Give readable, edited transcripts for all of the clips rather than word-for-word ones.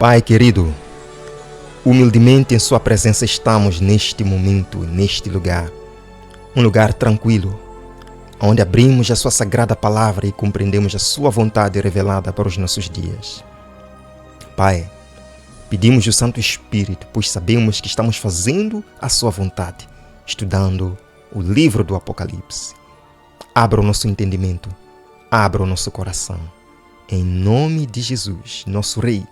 Pai querido, humildemente em Sua presença estamos neste momento, neste lugar. Um lugar tranquilo, onde abrimos a Sua sagrada palavra e compreendemos a Sua vontade revelada para os nossos dias. Pai, pedimos o Santo Espírito, pois sabemos que estamos fazendo a Sua vontade, estudando o livro do Apocalipse. Abra o nosso entendimento, abra o nosso coração. Em nome de Jesus, nosso Rei,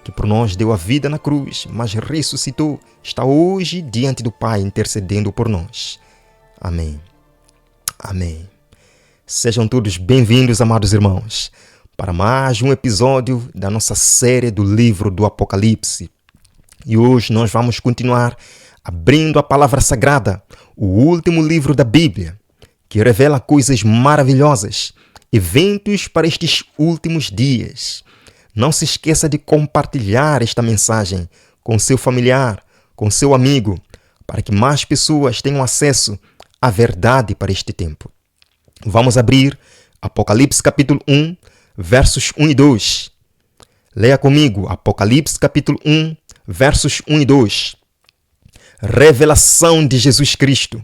que por nós deu a vida na cruz, mas ressuscitou, está hoje diante do Pai intercedendo por nós. Amém. Amém. Sejam todos bem-vindos, amados irmãos, para mais um episódio da nossa série do livro do Apocalipse. E hoje nós vamos continuar abrindo a palavra sagrada, o último livro da Bíblia, que revela coisas maravilhosas, eventos para estes últimos dias. Não se esqueça de compartilhar esta mensagem com seu familiar, com seu amigo, para que mais pessoas tenham acesso à verdade para este tempo. Vamos abrir Apocalipse capítulo 1, versos 1 e 2. Leia comigo Apocalipse capítulo 1, versos 1 e 2. Revelação de Jesus Cristo,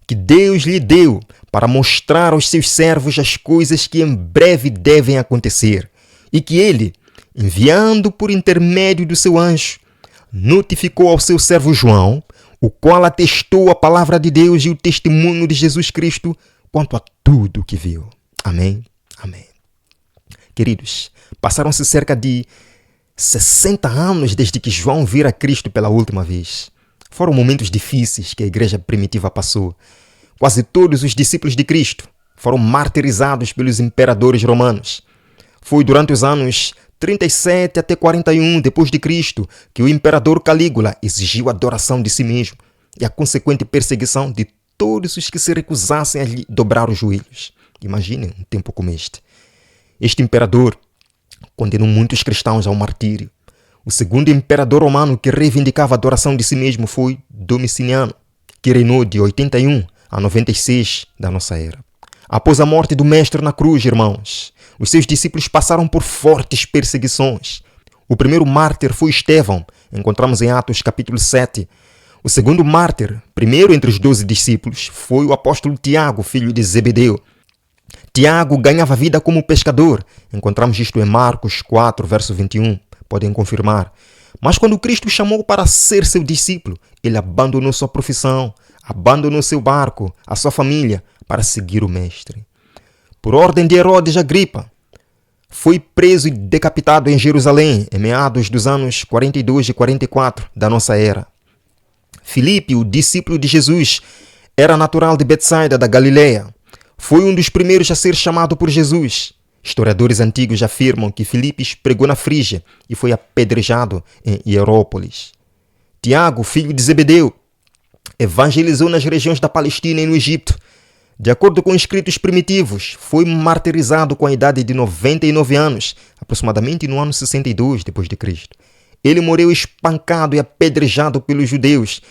que Deus lhe deu para mostrar aos seus servos as coisas que em breve devem acontecer, e que ele, enviando por intermédio do seu anjo, notificou ao seu servo João, o qual atestou a palavra de Deus e o testemunho de Jesus Cristo quanto a tudo o que viu. Amém? Amém. Queridos, passaram-se cerca de 60 anos desde que João vira Cristo pela última vez. Foram momentos difíceis que a igreja primitiva passou. Quase todos os discípulos de Cristo foram martirizados pelos imperadores romanos. Foi durante os anos 37 até 41 depois de Cristo que o imperador Calígula exigiu a adoração de si mesmo e a consequente perseguição de todos os que se recusassem a lhe dobrar os joelhos. Imaginem um tempo como este. Este imperador condenou muitos cristãos ao martírio. O segundo imperador romano que reivindicava a adoração de si mesmo foi Domiciano, que reinou de 81 a 96 da nossa era. Após a morte do mestre na cruz, irmãos, os seus discípulos passaram por fortes perseguições. O primeiro mártir foi Estevão, encontramos em Atos capítulo 7. O segundo mártir, primeiro entre os 12 discípulos, foi o apóstolo Tiago, filho de Zebedeu. Tiago ganhava vida como pescador, encontramos isto em Marcos 4, verso 21, podem confirmar. Mas quando Cristo o chamou para ser seu discípulo, ele abandonou sua profissão, abandonou seu barco, a sua família, para seguir o mestre. Por ordem de Herodes Agripa, foi preso e decapitado em Jerusalém em meados dos anos 42 e 44 da nossa era. Filipe, o discípulo de Jesus, era natural de Betsaida, da Galileia. Foi um dos primeiros a ser chamado por Jesus. Historiadores antigos afirmam que Filipe pregou na Frígia e foi apedrejado em Hierópolis. Tiago, filho de Zebedeu, evangelizou nas regiões da Palestina e no Egito. De acordo com escritos primitivos, foi martirizado com a idade de 99 anos, aproximadamente no ano 62 d.C. Ele morreu espancado e apedrejado pelos judeus.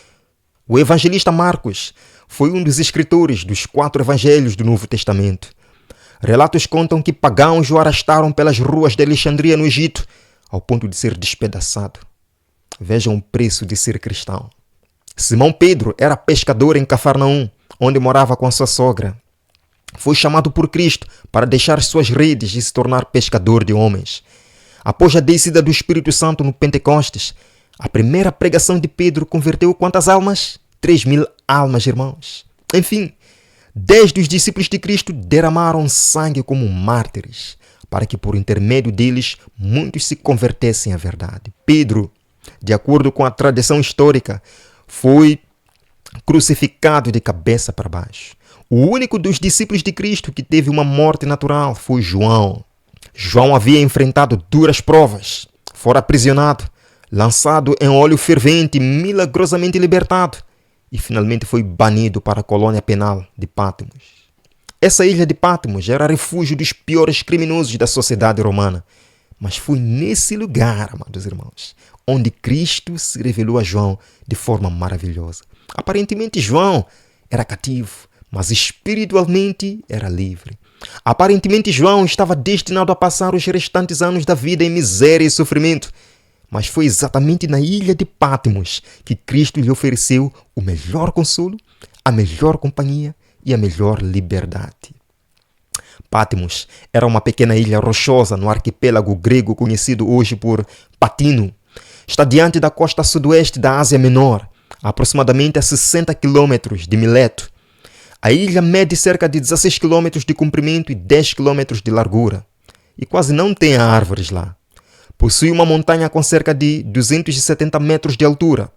O evangelista Marcos foi um dos escritores dos 4 evangelhos do Novo Testamento. Relatos contam que pagãos o arrastaram pelas ruas de Alexandria, no Egito, ao ponto de ser despedaçado. Vejam o preço de ser cristão. Simão Pedro era pescador em Cafarnaum, onde morava com a sua sogra. Foi chamado por Cristo para deixar suas redes e se tornar pescador de homens. Após a descida do Espírito Santo no Pentecostes, a primeira pregação de Pedro converteu quantas almas? 3.000 almas, irmãos. Enfim, 10 dos discípulos de Cristo derramaram sangue como mártires, para que por intermédio deles muitos se convertessem à verdade. Pedro, de acordo com a tradição histórica, foi crucificado de cabeça para baixo. O único dos discípulos de Cristo que teve uma morte natural foi João. João havia enfrentado duras provas, fora aprisionado, lançado em óleo fervente, milagrosamente libertado e finalmente foi banido para a colônia penal de Patmos. Essa ilha de Patmos era refúgio dos piores criminosos da sociedade romana. Mas foi nesse lugar, amados irmãos, onde Cristo se revelou a João de forma maravilhosa. Aparentemente João era cativo, mas espiritualmente era livre. Aparentemente João estava destinado a passar os restantes anos da vida em miséria e sofrimento, mas foi exatamente na ilha de Patmos que Cristo lhe ofereceu o melhor consolo, a melhor companhia e a melhor liberdade. Patmos era uma pequena ilha rochosa no arquipélago grego conhecido hoje por Patino. Está diante da costa sudoeste da Ásia Menor, aproximadamente a 60 quilômetros de Mileto. A ilha mede cerca de 16 quilômetros de comprimento e 10 quilômetros de largura. E quase não tem árvores lá. Possui uma montanha com cerca de 270 metros de altura.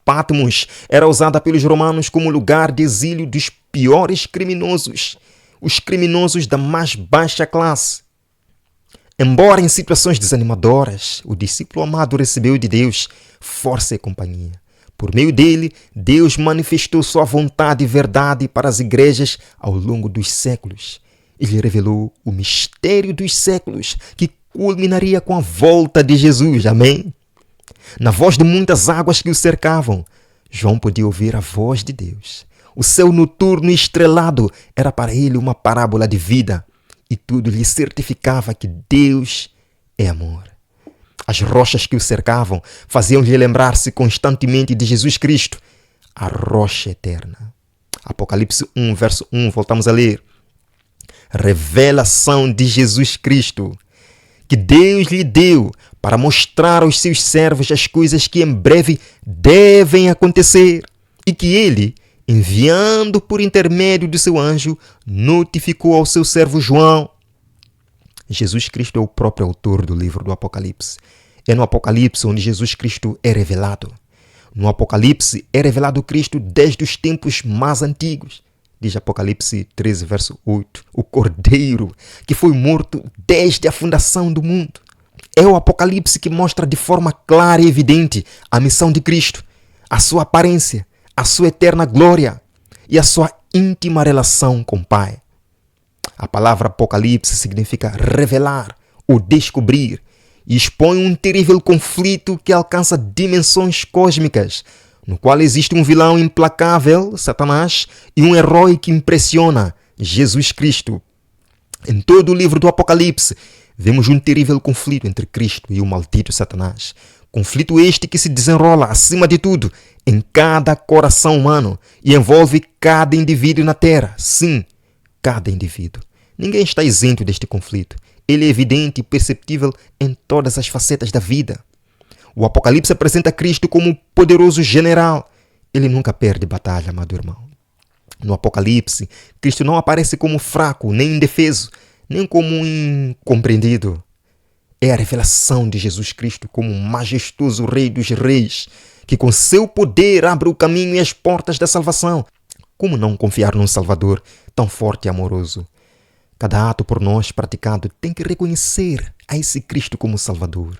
Patmos era usada pelos romanos como lugar de exílio dos piores criminosos, os criminosos da mais baixa classe. Embora em situações desanimadoras, o discípulo amado recebeu de Deus força e companhia. Por meio dele, Deus manifestou sua vontade e verdade para as igrejas ao longo dos séculos. Ele revelou o mistério dos séculos que culminaria com a volta de Jesus. Amém? Na voz de muitas águas que o cercavam, João podia ouvir a voz de Deus. O céu noturno e estrelado era para ele uma parábola de vida e tudo lhe certificava que Deus é amor. As rochas que o cercavam faziam-lhe lembrar-se constantemente de Jesus Cristo, a rocha eterna. Apocalipse 1, verso 1, voltamos a ler. Revelação de Jesus Cristo, que Deus lhe deu para mostrar aos seus servos as coisas que em breve devem acontecer e que ele, enviando por intermédio de seu anjo, notificou ao seu servo João. Jesus Cristo é o próprio autor do livro do Apocalipse. É no Apocalipse onde Jesus Cristo é revelado. No Apocalipse é revelado Cristo desde os tempos mais antigos. Diz Apocalipse 13, verso 8. O Cordeiro que foi morto desde a fundação do mundo. É o Apocalipse que mostra de forma clara e evidente a missão de Cristo, a sua aparência, a sua eterna glória e a sua íntima relação com o Pai. A palavra Apocalipse significa revelar ou descobrir e expõe um terrível conflito que alcança dimensões cósmicas, no qual existe um vilão implacável, Satanás, e um herói que impressiona, Jesus Cristo. Em todo o livro do Apocalipse, vemos um terrível conflito entre Cristo e o maldito Satanás. Conflito este que se desenrola, acima de tudo, em cada coração humano e envolve cada indivíduo na Terra. Sim, cada indivíduo. Ninguém está isento deste conflito. Ele é evidente e perceptível em todas as facetas da vida. O Apocalipse apresenta Cristo como um poderoso general. Ele nunca perde batalha, amado irmão. No Apocalipse, Cristo não aparece como fraco, nem indefeso, nem como um incompreendido. É a revelação de Jesus Cristo como um majestoso Rei dos Reis, que com seu poder abre o caminho e as portas da salvação. Como não confiar num Salvador tão forte e amoroso? Cada ato por nós praticado tem que reconhecer a esse Cristo como Salvador.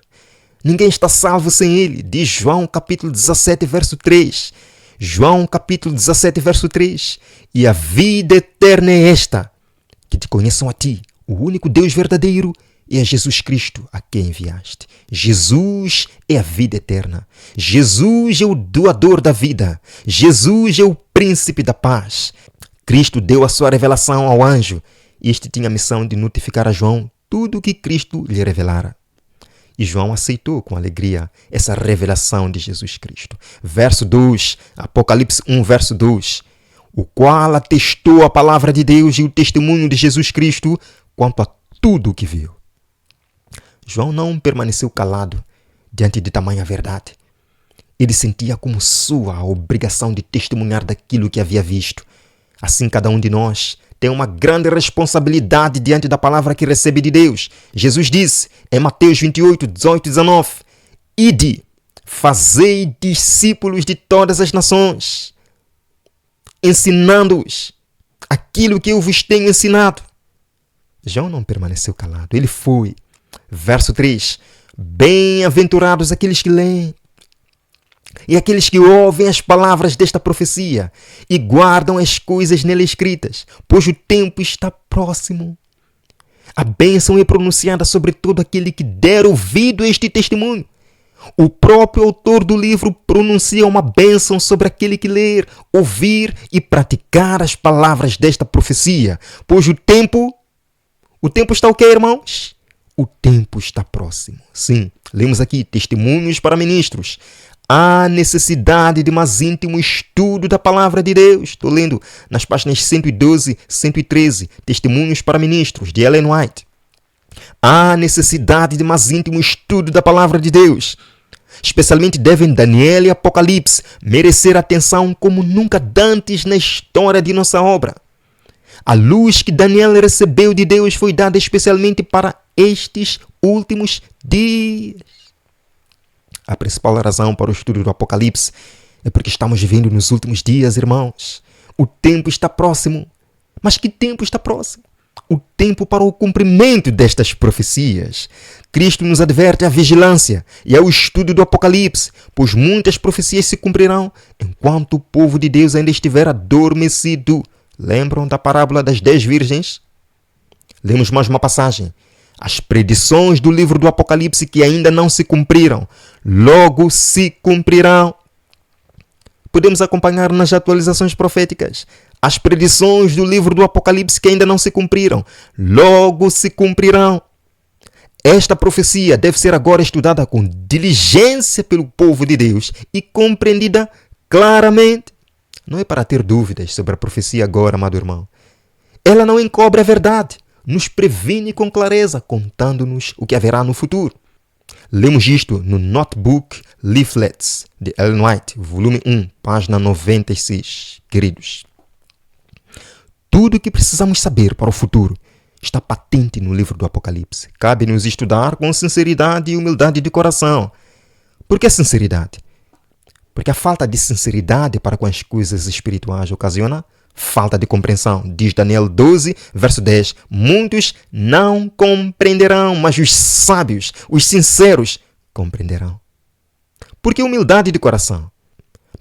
Ninguém está salvo sem Ele, diz João capítulo 17, verso 3. João capítulo 17, verso 3. E a vida eterna é esta, que te conheçam a ti, o único Deus verdadeiro, e a Jesus Cristo a quem enviaste. Jesus é a vida eterna. Jesus é o doador da vida. Jesus é o príncipe da paz. Cristo deu a sua revelação ao anjo. Este tinha a missão de notificar a João tudo o que Cristo lhe revelara. E João aceitou com alegria essa revelação de Jesus Cristo. Verso 2, Apocalipse 1, verso 2. O qual atestou a palavra de Deus e o testemunho de Jesus Cristo quanto a tudo o que viu. João não permaneceu calado diante de tamanha verdade. Ele sentia como sua a obrigação de testemunhar daquilo que havia visto. Assim, cada um de nós tem uma grande responsabilidade diante da palavra que recebe de Deus. Jesus disse em Mateus 28, 18 e 19: Ide, fazei discípulos de todas as nações, ensinando-os aquilo que eu vos tenho ensinado. João não permaneceu calado, ele foi. Verso 3: Bem-aventurados aqueles que leem e aqueles que ouvem as palavras desta profecia e guardam as coisas nela escritas, pois o tempo está próximo. A bênção é pronunciada sobre todo aquele que der ouvido a este testemunho. O próprio autor do livro pronuncia uma bênção sobre aquele que ler, ouvir e praticar as palavras desta profecia, pois o tempo está o quê, irmãos? O tempo está próximo. Sim, lemos aqui testemunhos para ministros. Há necessidade de mais íntimo estudo da palavra de Deus. Estou lendo nas páginas 112, 113, testemunhos para ministros, de Ellen White. Há necessidade de mais íntimo estudo da palavra de Deus. Especialmente devem Daniel e Apocalipse merecer atenção como nunca dantes na história de nossa obra. A luz que Daniel recebeu de Deus foi dada especialmente para estes últimos dias. A principal razão para o estudo do Apocalipse é porque estamos vivendo nos últimos dias, irmãos. O tempo está próximo. Mas que tempo está próximo? O tempo para o cumprimento destas profecias. Cristo nos adverte à vigilância e ao estudo do Apocalipse, pois muitas profecias se cumprirão enquanto o povo de Deus ainda estiver adormecido. Lembram da parábola das 10 virgens? Lemos mais uma passagem. As predições do livro do Apocalipse que ainda não se cumpriram, logo se cumprirão. Podemos acompanhar nas atualizações proféticas. As predições do livro do Apocalipse que ainda não se cumpriram, logo se cumprirão. Esta profecia deve ser agora estudada com diligência pelo povo de Deus e compreendida claramente. Não é para ter dúvidas sobre a profecia agora, amado irmão. Ela não encobre a verdade, nos previne com clareza, contando-nos o que haverá no futuro. Lemos isto no Notebook Leaflets, de Ellen White, volume 1, página 96. Queridos, tudo o que precisamos saber para o futuro está patente no livro do Apocalipse. Cabe-nos estudar com sinceridade e humildade de coração. Por que sinceridade? Porque a falta de sinceridade para com as coisas espirituais ocasiona falta de compreensão. Diz Daniel 12, verso 10. Muitos não compreenderão, mas os sábios, os sinceros, compreenderão. Por que humildade de coração?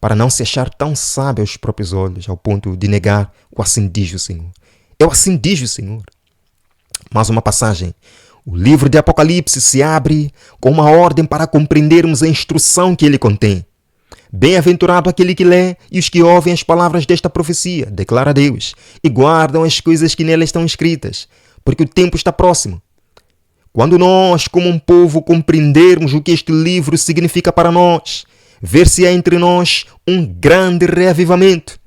Para não se achar tão sábio aos próprios olhos, ao ponto de negar o assim diz o Senhor. Eu assim diz o Senhor. Mais uma passagem. O livro de Apocalipse se abre com uma ordem para compreendermos a instrução que ele contém. Bem-aventurado aquele que lê e os que ouvem as palavras desta profecia, declara Deus, e guardam as coisas que nela estão escritas, porque o tempo está próximo. Quando nós, como um povo, compreendermos o que este livro significa para nós, ver-se-á entre nós um grande reavivamento.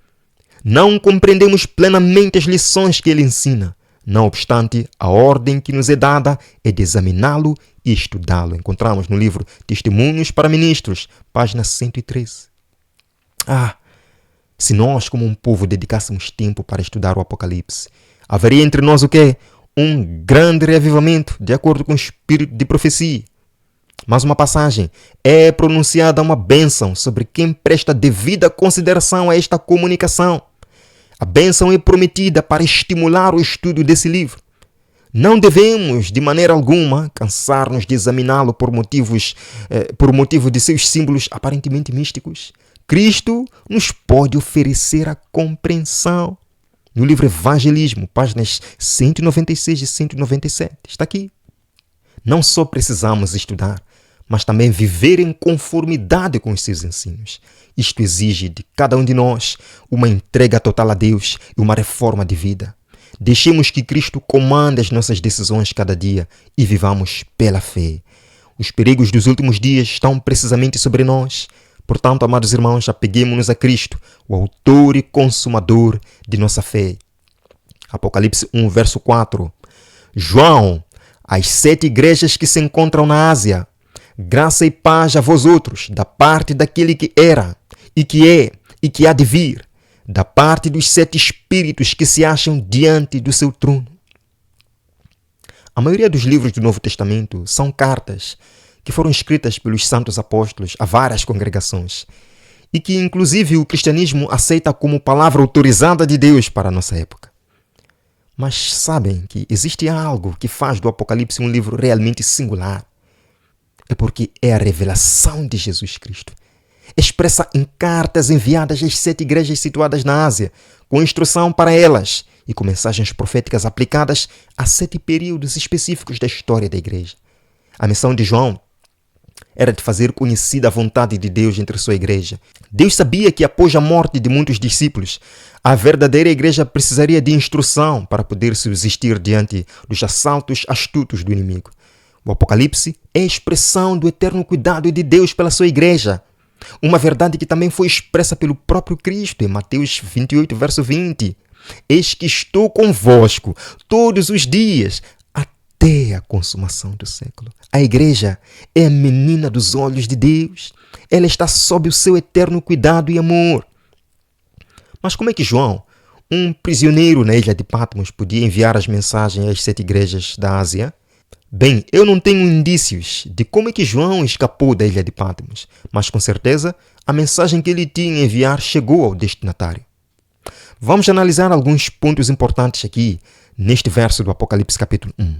Não compreendemos plenamente as lições que ele ensina. Não obstante, a ordem que nos é dada é de examiná-lo e estudá-lo. Encontramos no livro Testemunhos para Ministros, página 113. Se nós, como um povo, dedicássemos tempo para estudar o Apocalipse, haveria entre nós o quê? Um grande reavivamento, de acordo com o espírito de profecia. Mais uma passagem. É pronunciada uma bênção sobre quem presta devida consideração a esta comunicação. A bênção é prometida para estimular o estudo desse livro. Não devemos, de maneira alguma, cansar-nos de examiná-lo por motivo de seus símbolos aparentemente místicos. Cristo nos pode oferecer a compreensão. No livro Evangelismo, páginas 196 e 197. Está aqui. Não só precisamos estudar, mas também viver em conformidade com os seus ensinos. Isto exige de cada um de nós uma entrega total a Deus e uma reforma de vida. Deixemos que Cristo comande as nossas decisões cada dia e vivamos pela fé. Os perigos dos últimos dias estão precisamente sobre nós. Portanto, amados irmãos, apeguemo-nos a Cristo, o autor e consumador de nossa fé. Apocalipse 1, verso 4. João, às 7 igrejas que se encontram na Ásia, graça e paz a vós outros, da parte daquele que era, e que é, e que há de vir, da parte dos 7 espíritos que se acham diante do seu trono. A maioria dos livros do Novo Testamento são cartas que foram escritas pelos santos apóstolos a várias congregações e que, inclusive, o cristianismo aceita como palavra autorizada de Deus para a nossa época. Mas sabem que existe algo que faz do Apocalipse um livro realmente singular. É porque é a revelação de Jesus Cristo, expressa em cartas enviadas às 7 igrejas situadas na Ásia, com instrução para elas e com mensagens proféticas aplicadas a 7 períodos específicos da história da igreja. A missão de João era de fazer conhecida a vontade de Deus entre sua igreja. Deus sabia que após a morte de muitos discípulos, a verdadeira igreja precisaria de instrução para poder subsistir diante dos assaltos astutos do inimigo. O Apocalipse é a expressão do eterno cuidado de Deus pela sua igreja. Uma verdade que também foi expressa pelo próprio Cristo em Mateus 28, verso 20. Eis que estou convosco todos os dias, até a consumação do século. A igreja é a menina dos olhos de Deus. Ela está sob o seu eterno cuidado e amor. Mas como é que João, um prisioneiro na ilha de Patmos, podia enviar as mensagens às 7 igrejas da Ásia? Bem, eu não tenho indícios de como é que João escapou da ilha de Patmos, mas com certeza a mensagem que ele tinha a enviar chegou ao destinatário. Vamos analisar alguns pontos importantes aqui neste verso do Apocalipse capítulo 1.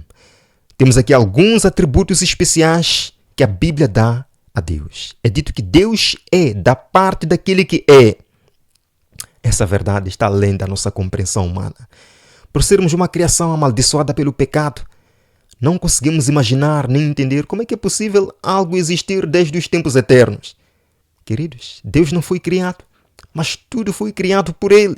Temos aqui alguns atributos especiais que a Bíblia dá a Deus. É dito que Deus é da parte daquele que é. Essa verdade está além da nossa compreensão humana. Por sermos uma criação amaldiçoada pelo pecado, não conseguimos imaginar nem entender como é que é possível algo existir desde os tempos eternos. Queridos, Deus não foi criado, mas tudo foi criado por Ele.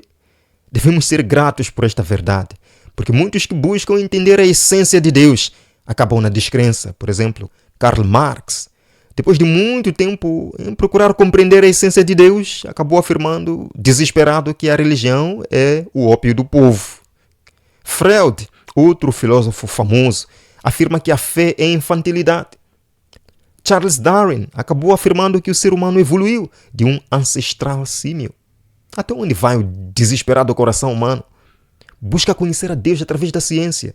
Devemos ser gratos por esta verdade, porque muitos que buscam entender a essência de Deus acabam na descrença. Por exemplo, Karl Marx, depois de muito tempo em procurar compreender a essência de Deus, acabou afirmando, desesperado, que a religião é o ópio do povo. Freud, outro filósofo famoso, afirma que a fé é infantilidade. Charles Darwin acabou afirmando que o ser humano evoluiu de um ancestral símio. Até onde vai o desesperado coração humano? Busca conhecer a Deus através da ciência.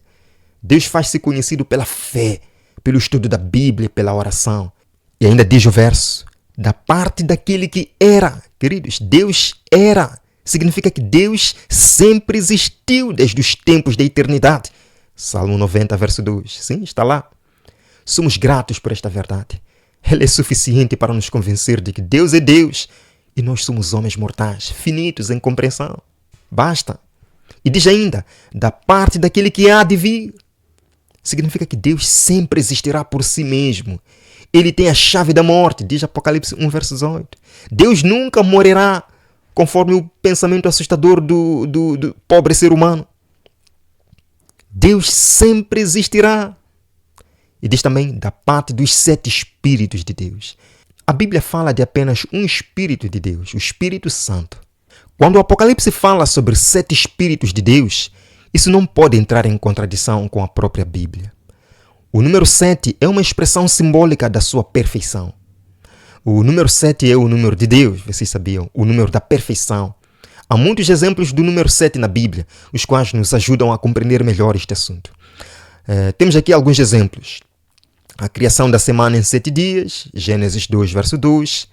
Deus faz-se conhecido pela fé, pelo estudo da Bíblia, pela oração. E ainda diz o verso, da parte daquele que era. Queridos, Deus era. Significa que Deus sempre existiu desde os tempos da eternidade. Salmo 90, verso 2. Sim, está lá. Somos gratos por esta verdade. Ela é suficiente para nos convencer de que Deus é Deus e nós somos homens mortais, finitos em compreensão. Basta. E diz ainda, da parte daquele que há de vir. Significa que Deus sempre existirá por si mesmo. Ele tem a chave da morte, diz Apocalipse 1, verso 18. Deus nunca morrerá, conforme o pensamento assustador do pobre ser humano. Deus sempre existirá. E diz também da parte dos 7 Espíritos de Deus. A Bíblia fala de apenas um Espírito de Deus, o Espírito Santo. Quando o Apocalipse fala sobre 7 Espíritos de Deus, isso não pode entrar em contradição com a própria Bíblia. O número 7 é uma expressão simbólica da sua perfeição. O número 7 é o número de Deus, vocês sabiam, o número da perfeição. Há muitos exemplos do número 7 na Bíblia, os quais nos ajudam a compreender melhor este assunto. Temos aqui alguns exemplos. A criação da semana em 7 dias, Gênesis 2, verso 2.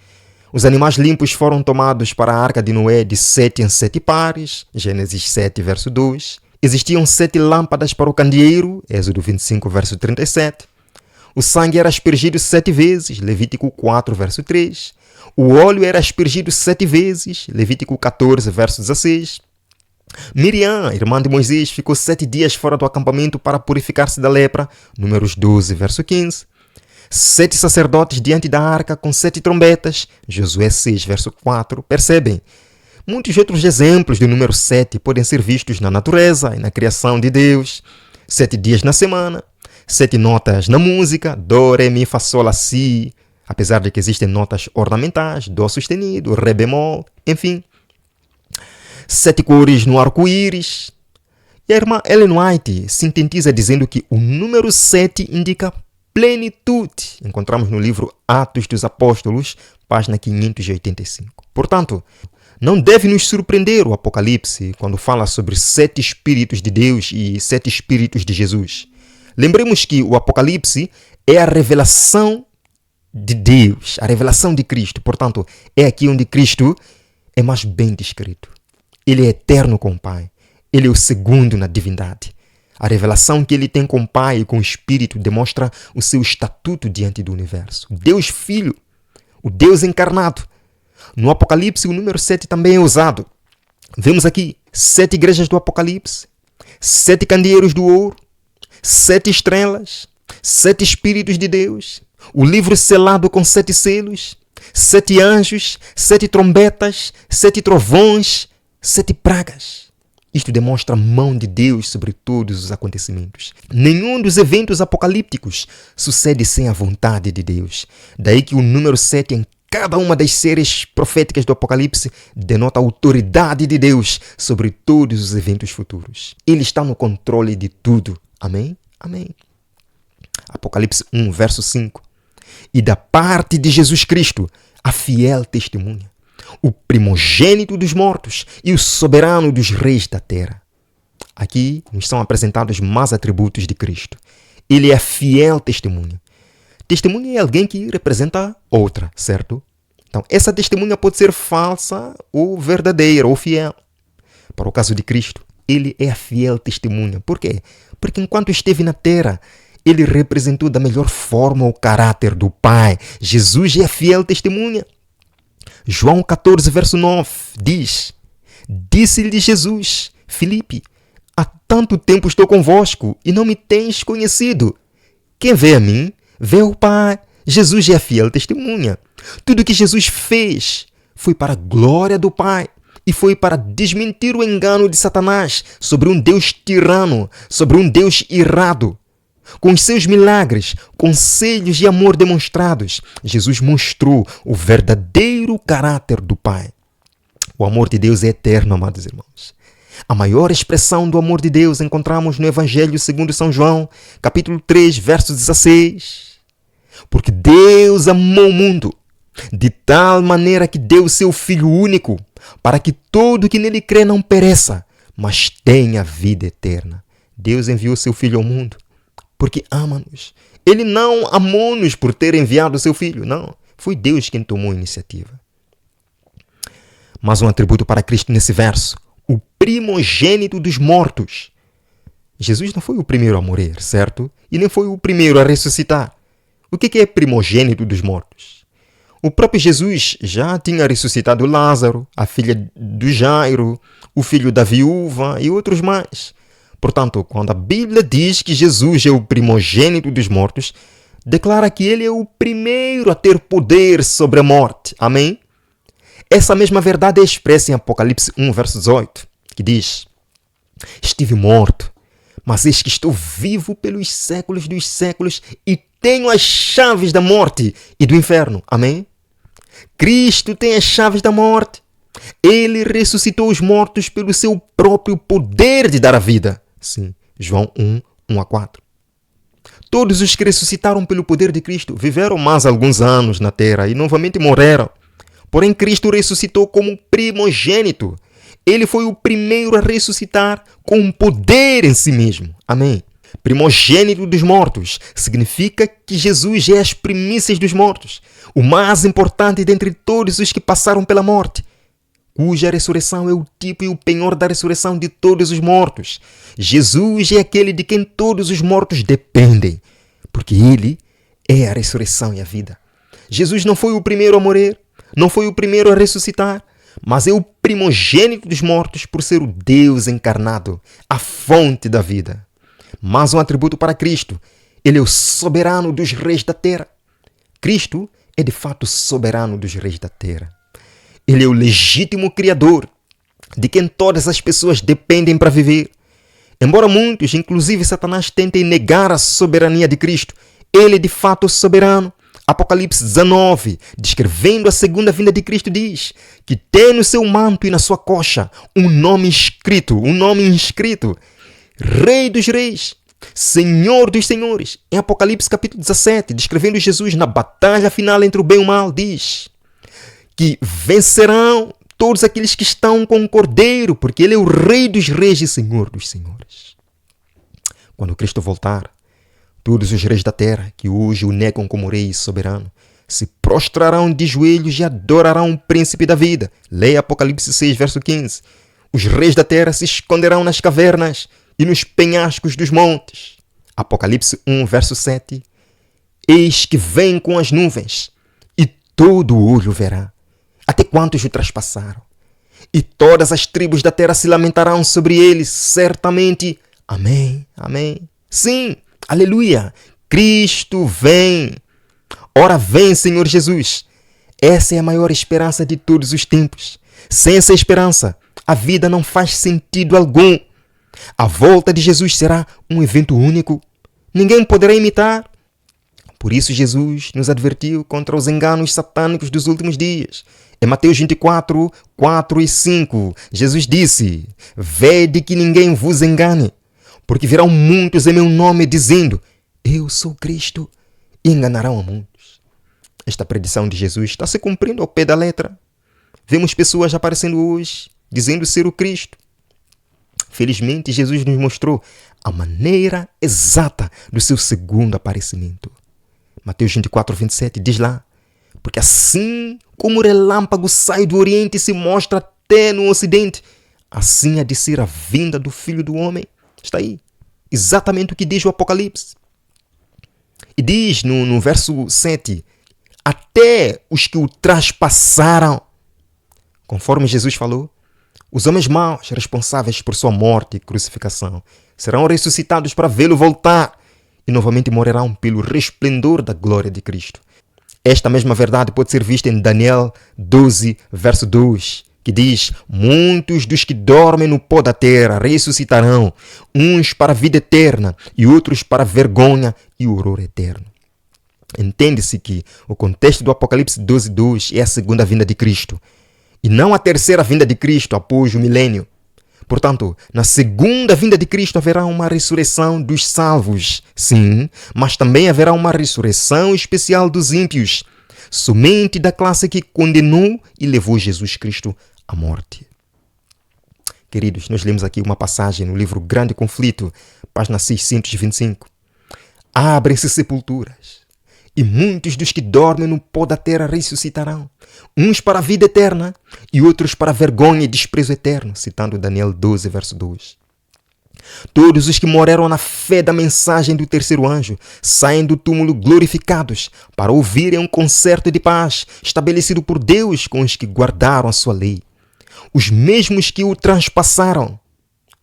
Os animais limpos foram tomados para a arca de Noé de 7 em 7 pares, Gênesis 7, verso 2. Existiam 7 lâmpadas para o candeeiro, Êxodo 25, verso 37. O sangue era aspergido 7 vezes, Levítico 4, verso 3. O óleo era aspergido 7 vezes, Levítico 14, verso 16. Miriam, irmã de Moisés, ficou 7 dias fora do acampamento para purificar-se da lepra, Números 12, verso 15. 7 sacerdotes diante da arca com 7 trombetas, Josué 6, verso 4. Percebem? Muitos outros exemplos do número 7 podem ser vistos na natureza e na criação de Deus. 7 dias na semana, 7 notas na música, Dó, Ré, Mi, Fá, Sol, Lá, Si, apesar de que existem notas ornamentais, Dó sustenido, Ré bemol, enfim. 7 cores no arco-íris. E a irmã Ellen White sintetiza dizendo que o número 7 indica plenitude. Encontramos no livro Atos dos Apóstolos, página 585. Portanto, não deve nos surpreender o Apocalipse quando fala sobre 7 Espíritos de Deus e 7 Espíritos de Jesus. Lembremos que o Apocalipse é a revelação de Deus, a revelação de Cristo. Portanto, é aqui onde Cristo é mais bem descrito. Ele é eterno com o Pai. Ele é o segundo na divindade. A revelação que ele tem com o Pai e com o Espírito demonstra o seu estatuto diante do universo. Deus Filho, o Deus encarnado. No Apocalipse, o número 7 também é usado. Vemos aqui 7 igrejas do Apocalipse, 7 candeeiros do ouro, 7 estrelas, 7 Espíritos de Deus, o livro selado com 7 selos, 7 anjos, 7 trombetas, 7 trovões, 7 pragas. Isto demonstra a mão de Deus sobre todos os acontecimentos. Nenhum dos eventos apocalípticos sucede sem a vontade de Deus. Daí que o número 7 em cada uma das séries proféticas do Apocalipse denota a autoridade de Deus sobre todos os eventos futuros. Ele está no controle de tudo. Amém? Amém. Apocalipse 1, verso 5. E da parte de Jesus Cristo, a fiel testemunha, o primogênito dos mortos e o soberano dos reis da terra. Aqui nos são apresentados mais atributos de Cristo. Ele é a fiel testemunha. Testemunha é alguém que representa outra, certo? Então, essa testemunha pode ser falsa ou verdadeira ou fiel. Para o caso de Cristo, ele é a fiel testemunha. Por quê? Porque enquanto esteve na terra, ele representou da melhor forma o caráter do Pai. Jesus é a fiel testemunha. João 14, verso 9 diz: Disse-lhe Jesus, Filipe, há tanto tempo estou convosco e não me tens conhecido. Quem vê a mim, vê o Pai. Jesus é a fiel testemunha. Tudo que Jesus fez foi para a glória do Pai e foi para desmentir o engano de Satanás sobre um Deus tirano, sobre um Deus irado. Com os seus milagres, conselhos e amor demonstrados, Jesus mostrou o verdadeiro caráter do Pai. O amor de Deus é eterno, amados irmãos. A maior expressão do amor de Deus encontramos no Evangelho segundo São João, capítulo 3, verso 16. Porque Deus amou o mundo de tal maneira que deu o seu Filho único, para que todo que nele crê não pereça, mas tenha vida eterna. Deus enviou seu Filho ao mundo porque ama-nos. Ele não amou-nos por ter enviado o seu Filho, não. Foi Deus quem tomou a iniciativa. Mais um atributo para Cristo nesse verso: o primogênito dos mortos. Jesus não foi o primeiro a morrer, certo? E nem foi o primeiro a ressuscitar. O que é primogênito dos mortos? O próprio Jesus já tinha ressuscitado Lázaro, a filha do Jairo, o filho da viúva e outros mais. Portanto, quando a Bíblia diz que Jesus é o primogênito dos mortos, declara que ele é o primeiro a ter poder sobre a morte. Amém? Essa mesma verdade é expressa em Apocalipse 1, verso 18, que diz: Estive morto, mas eis que estou vivo pelos séculos dos séculos e tenho as chaves da morte e do inferno. Amém? Cristo tem as chaves da morte. Ele ressuscitou os mortos pelo seu próprio poder de dar a vida. Sim, João 1, 1 a 4. Todos os que ressuscitaram pelo poder de Cristo viveram mais alguns anos na terra e novamente morreram. Porém, Cristo ressuscitou como primogênito. Ele foi o primeiro a ressuscitar com poder em si mesmo. Amém? Primogênito dos mortos significa que Jesus é as primícias dos mortos, o mais importante dentre todos os que passaram pela morte, cuja ressurreição é o tipo e o penhor da ressurreição de todos os mortos. Jesus é aquele de quem todos os mortos dependem, porque ele é a ressurreição e a vida. Jesus não foi o primeiro a morrer, não foi o primeiro a ressuscitar, mas é o primogênito dos mortos por ser o Deus encarnado, a fonte da vida. Mais um atributo para Cristo: ele é o soberano dos reis da terra. Cristo é de fato soberano dos reis da terra. Ele é o legítimo Criador, de quem todas as pessoas dependem para viver. Embora muitos, inclusive Satanás, tentem negar a soberania de Cristo, ele é de fato soberano. Apocalipse 19, descrevendo a segunda vinda de Cristo, diz que tem no seu manto e na sua coxa um nome inscrito: Rei dos Reis, Senhor dos Senhores. Em Apocalipse capítulo 17, descrevendo Jesus na batalha final entre o bem e o mal, diz que vencerão todos aqueles que estão com o Cordeiro, porque ele é o Rei dos Reis e Senhor dos Senhores. Quando Cristo voltar, todos os reis da terra, que hoje o negam como rei soberano, se prostrarão de joelhos e adorarão o príncipe da vida. Leia Apocalipse 6, verso 15. Os reis da terra se esconderão nas cavernas e nos penhascos dos montes. Apocalipse 1, verso 7. Eis que vem com as nuvens, e todo o olho verá, até quantos o traspassaram. E todas as tribos da terra se lamentarão sobre ele, certamente. Amém, amém. Sim, aleluia, Cristo vem. Ora vem, Senhor Jesus. Essa é a maior esperança de todos os tempos. Sem essa esperança, a vida não faz sentido algum. A volta de Jesus será um evento único. Ninguém poderá imitar. Por isso Jesus nos advertiu contra os enganos satânicos dos últimos dias. Em Mateus 24, 4 e 5, Jesus disse: vede que ninguém vos engane, porque virão muitos em meu nome dizendo: eu sou Cristo, e enganarão a muitos. Esta predição de Jesus está se cumprindo ao pé da letra. Vemos pessoas aparecendo hoje dizendo ser o Cristo. Felizmente, Jesus nos mostrou a maneira exata do seu segundo aparecimento. Mateus 24, 27 diz lá: porque assim como o relâmpago sai do Oriente e se mostra até no Ocidente, assim há de ser a vinda do Filho do Homem. Está aí, exatamente o que diz o Apocalipse. E diz no verso 7, até os que o traspassaram. Conforme Jesus falou, os homens maus responsáveis por sua morte e crucificação serão ressuscitados para vê-lo voltar e novamente morrerão pelo resplendor da glória de Cristo. Esta mesma verdade pode ser vista em Daniel 12, verso 2, que diz: muitos dos que dormem no pó da terra ressuscitarão, uns para a vida eterna e outros para a vergonha e o horror eterno. Entende-se que o contexto do Apocalipse 12, 2 é a segunda vinda de Cristo, e não a terceira vinda de Cristo após o milênio. Portanto, na segunda vinda de Cristo haverá uma ressurreição dos salvos, sim, mas também haverá uma ressurreição especial dos ímpios, somente da classe que condenou e levou Jesus Cristo à morte. Queridos, nós lemos aqui uma passagem no livro Grande Conflito, página 625. Abrem-se sepulturas, e muitos dos que dormem no pó da terra ressuscitarão, uns para a vida eterna e outros para a vergonha e desprezo eterno, citando Daniel 12, verso 2. Todos os que morreram na fé da mensagem do terceiro anjo saem do túmulo glorificados para ouvirem um concerto de paz estabelecido por Deus com os que guardaram a sua lei. Os mesmos que o transpassaram.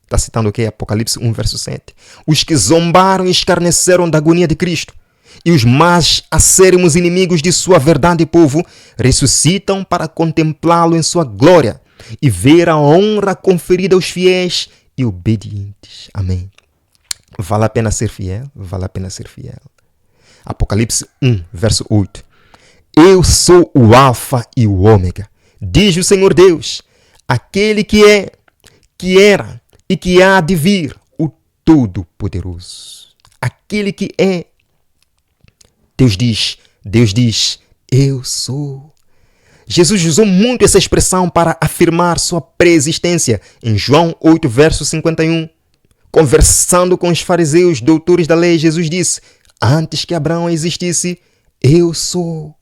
Está citando aqui Apocalipse 1, verso 7. Os que zombaram e escarneceram da agonia de Cristo e os mais acérrimos inimigos de sua verdade e povo ressuscitam para contemplá-lo em sua glória e ver a honra conferida aos fiéis e obedientes. Amém. Vale a pena ser fiel? Vale a pena ser fiel. Apocalipse 1, verso 8. Eu sou o Alfa e o Ômega, diz o Senhor Deus, aquele que é, que era e que há de vir, o Todo-Poderoso. Aquele que é. Deus diz, eu sou. Jesus usou muito essa expressão para afirmar sua preexistência em João 8, verso 51. Conversando com os fariseus, doutores da lei, Jesus disse: antes que Abraão existisse, eu sou.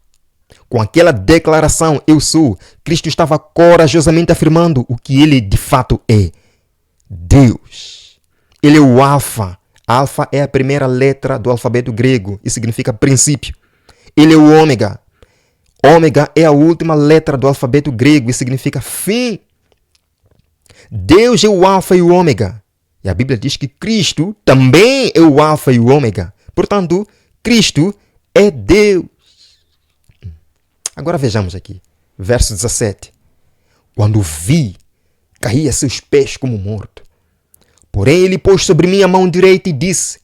Com aquela declaração, eu sou, Cristo estava corajosamente afirmando o que ele de fato é: Deus. Ele é o Alfa. Alfa é a primeira letra do alfabeto grego e significa princípio. Ele é o Ômega. Ômega é a última letra do alfabeto grego e significa fim. Deus é o Alfa e o Ômega. E a Bíblia diz que Cristo também é o Alfa e o Ômega. Portanto, Cristo é Deus. Agora vejamos aqui, verso 17. Quando vi, caí a seus pés como morto. Porém, ele pôs sobre mim a mão direita e disse: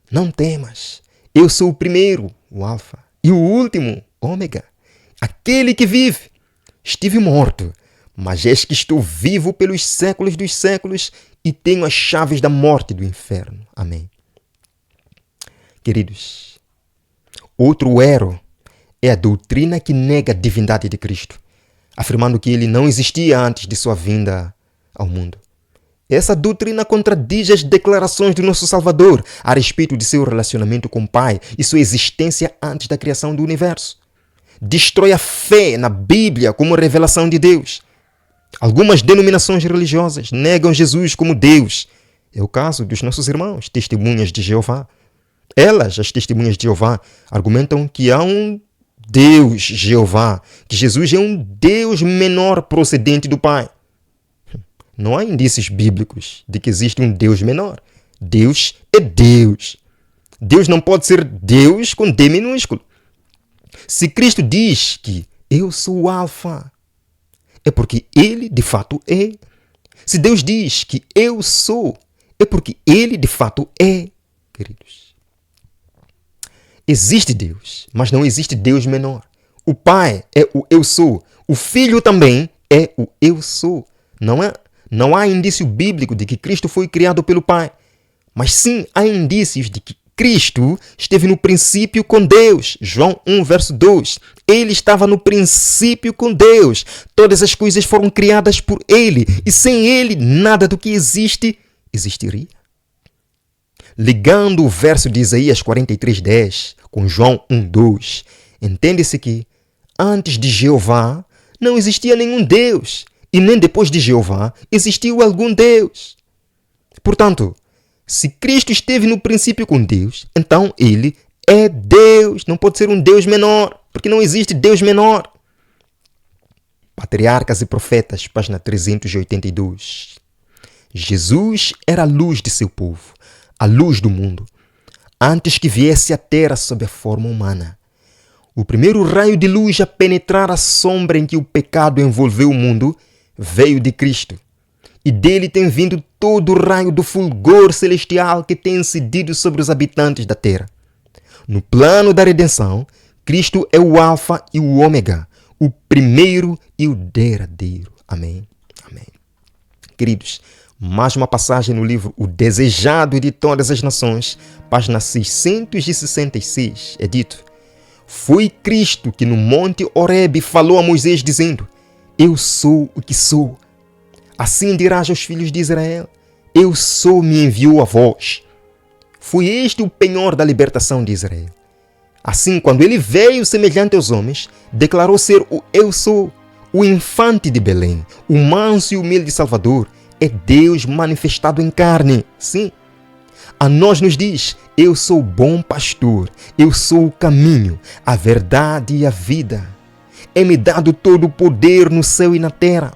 não temas, eu sou o primeiro, o Alfa, e o último, Ômega, aquele que vive. Estive morto, mas eis que estou vivo pelos séculos dos séculos e tenho as chaves da morte e do inferno. Amém. Queridos, outro erro é a doutrina que nega a divindade de Cristo, afirmando que ele não existia antes de sua vinda ao mundo. Essa doutrina contradiz as declarações do nosso Salvador a respeito de seu relacionamento com o Pai e sua existência antes da criação do universo. Destrói a fé na Bíblia como revelação de Deus. Algumas denominações religiosas negam Jesus como Deus. É o caso dos nossos irmãos, testemunhas de Jeová. Elas, as testemunhas de Jeová, argumentam que há um Deus, Jeová, que Jesus é um Deus menor procedente do Pai. Não há indícios bíblicos de que existe um Deus menor. Deus é Deus. Deus não pode ser Deus com D minúsculo. Se Cristo diz que eu sou o Alfa, é porque ele de fato é. Se Deus diz que eu sou, é porque Ele de fato é, queridos. Existe Deus, mas não existe Deus menor. O Pai é o eu sou. O Filho também é o eu sou. Não há indício bíblico de que Cristo foi criado pelo Pai. Mas sim, há indícios de que Cristo esteve no princípio com Deus. João 1, verso 2. Ele estava no princípio com Deus. Todas as coisas foram criadas por Ele. E sem Ele, nada do que existe existiria. Ligando o verso de Isaías 43:10 com João 1:2, entende-se que antes de Jeová não existia nenhum Deus, e nem depois de Jeová existiu algum Deus. Portanto, se Cristo esteve no princípio com Deus, então Ele é Deus. Não pode ser um Deus menor, porque não existe Deus menor. Patriarcas e Profetas, página 382. Jesus era a luz de seu povo, a luz do mundo, antes que viesse à terra sob a forma humana. O primeiro raio de luz a penetrar a sombra em que o pecado envolveu o mundo veio de Cristo. E dele tem vindo todo o raio do fulgor celestial que tem incidido sobre os habitantes da terra. No plano da redenção, Cristo é o Alfa e o Ômega, o primeiro e o derradeiro. Amém. Amém. Queridos, mais uma passagem no livro O Desejado de Todas as Nações, página 666, é dito: foi Cristo que no monte Horebe falou a Moisés dizendo: eu sou o que sou. Assim dirás aos filhos de Israel: eu sou, me enviou a vós. Foi este o penhor da libertação de Israel. Assim, quando ele veio semelhante aos homens, declarou ser o eu sou, o infante de Belém, o manso e humilde Salvador. É Deus manifestado em carne. Sim. A nós nos diz: eu sou o bom pastor, eu sou o caminho, a verdade e a vida. É-me dado todo o poder no céu e na terra.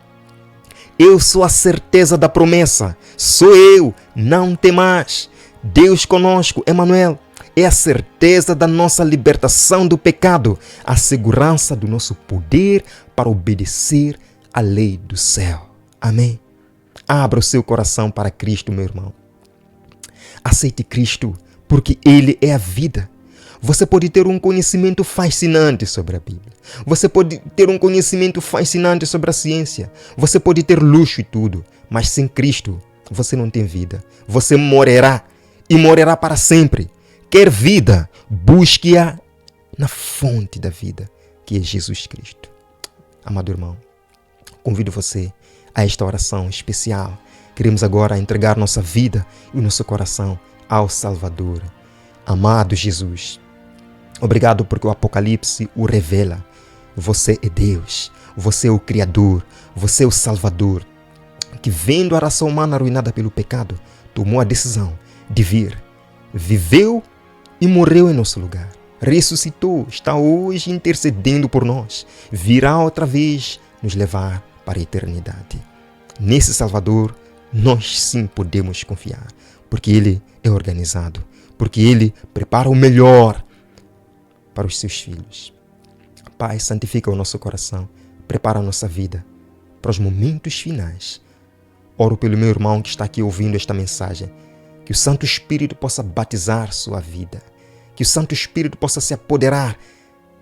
Eu sou a certeza da promessa. Sou eu, não temas. Deus conosco, Emanuel. É a certeza da nossa libertação do pecado, a segurança do nosso poder para obedecer à lei do céu. Amém. Abra o seu coração para Cristo, meu irmão. Aceite Cristo, porque Ele é a vida. Você pode ter um conhecimento fascinante sobre a Bíblia. Você pode ter um conhecimento fascinante sobre a ciência. Você pode ter luxo e tudo, mas sem Cristo você não tem vida. Você morrerá e morrerá para sempre. Quer vida, busque-a na fonte da vida, que é Jesus Cristo. Amado irmão, convido você a esta oração especial. Queremos agora entregar nossa vida e o nosso coração ao Salvador. Amado Jesus, obrigado porque o Apocalipse o revela. Você é Deus, você é o Criador, você é o Salvador, que vendo a raça humana arruinada pelo pecado, tomou a decisão de vir, viveu e morreu em nosso lugar. Ressuscitou, está hoje intercedendo por nós. Virá outra vez nos levar para a eternidade. Nesse Salvador, nós sim podemos confiar, porque Ele é organizado, porque Ele prepara o melhor para os seus filhos. Pai, santifica o nosso coração, prepara a nossa vida para os momentos finais. Oro pelo meu irmão que está aqui ouvindo esta mensagem, que o Santo Espírito possa batizar sua vida, que o Santo Espírito possa se apoderar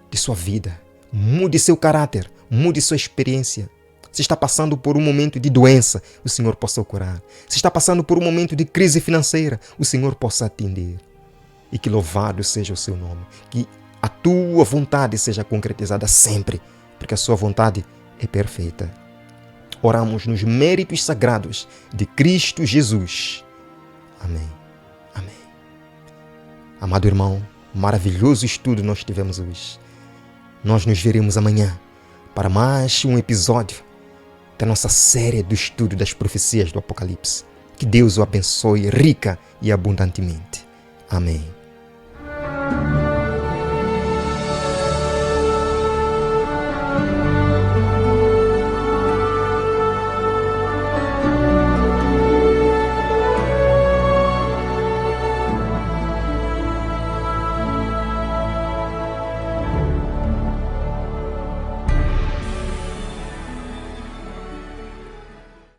de sua vida, mude seu caráter, mude sua experiência. Se está passando por um momento de doença, o Senhor possa o curar. Se está passando por um momento de crise financeira, o Senhor possa atender. E que louvado seja o seu nome, que a tua vontade seja concretizada sempre, porque a sua vontade é perfeita. Oramos nos méritos sagrados de Cristo Jesus. Amém. Amém. Amado irmão, maravilhoso estudo nós tivemos hoje. Nós nos veremos amanhã para mais um episódio da nossa série do estudo das profecias do Apocalipse. Que Deus o abençoe rica e abundantemente. Amém.